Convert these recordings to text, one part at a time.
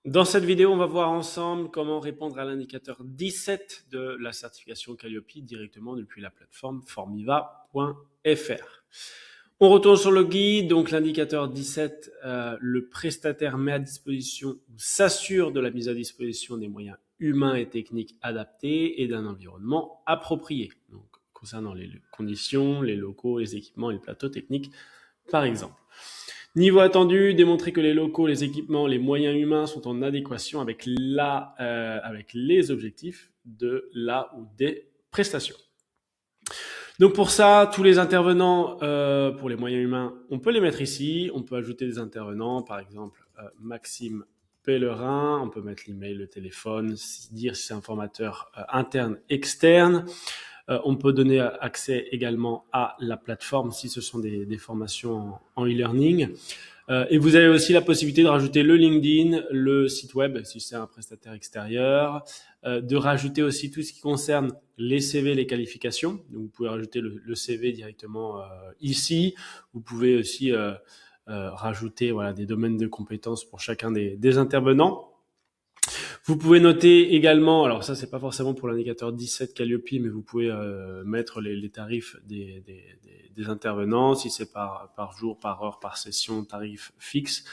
Dans cette vidéo, on va voir ensemble comment répondre à l'indicateur 17 de la certification Calliope directement depuis la plateforme formiva.fr. On retourne sur le guide, donc l'indicateur 17, le prestataire met à disposition ou s'assure de la mise à disposition des moyens humains et techniques adaptés et d'un environnement approprié. Donc, concernant les conditions, les locaux, les équipements et le plateau technique, par exemple. Niveau attendu, démontrer que les locaux, les équipements, les moyens humains sont en adéquation avec les objectifs de la ou des prestations. Donc pour ça, tous les intervenants pour les moyens humains, on peut les mettre ici. On peut ajouter des intervenants, par exemple Maxime Pellerin. On peut mettre l'email, le téléphone, dire si c'est un formateur interne, externe. On peut donner accès également à la plateforme si ce sont des formations en e-learning. Et vous avez aussi la possibilité de rajouter le LinkedIn, le site web si c'est un prestataire extérieur, de rajouter aussi tout ce qui concerne les CV, les qualifications. Donc vous pouvez rajouter le CV directement ici. Vous pouvez aussi rajouter des domaines de compétences pour chacun des intervenants. Vous pouvez noter également, alors ça c'est pas forcément pour l'indicateur 17 Calliope, mais vous pouvez mettre les tarifs des intervenants, si c'est par jour, par heure, par session, tarif fixe,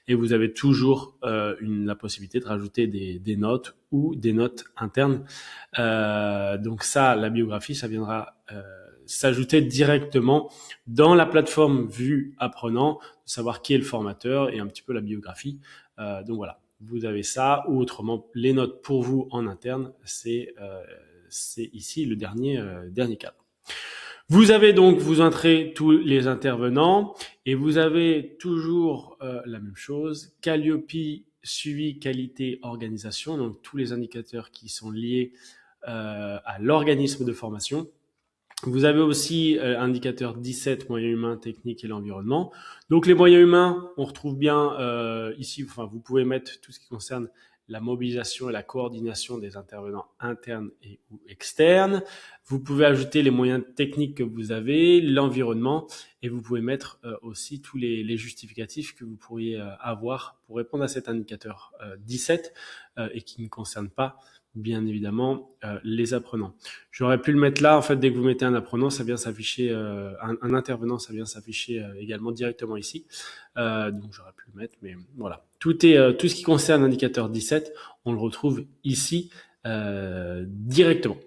et vous avez toujours la possibilité de rajouter des notes ou des notes internes. Donc ça, la biographie, ça viendra s'ajouter directement dans la plateforme Vue Apprenant, de savoir qui est le formateur et un petit peu la biographie. Donc voilà. Vous avez ça, ou autrement, les notes pour vous en interne, c'est ici le dernier cadre. Vous avez donc, vous entrez tous les intervenants, et vous avez toujours la même chose, Calliope, suivi, qualité, organisation, donc tous les indicateurs qui sont liés à l'organisme de formation. Vous avez aussi indicateur 17, moyens humains, techniques et l'environnement. Donc les moyens humains, on retrouve bien ici, vous pouvez mettre tout ce qui concerne la mobilisation et la coordination des intervenants internes et ou externes. Vous pouvez ajouter les moyens techniques que vous avez, l'environnement, et vous pouvez mettre aussi tous les justificatifs que vous pourriez avoir pour répondre à cet indicateur 17 et qui ne concerne pas bien évidemment les apprenants. J'aurais pu le mettre là, en fait, dès que vous mettez un apprenant, ça vient s'afficher, un intervenant, ça vient s'afficher également directement ici. Donc j'aurais pu le mettre, mais voilà. Tout ce qui concerne l'indicateur 17, on le retrouve ici directement.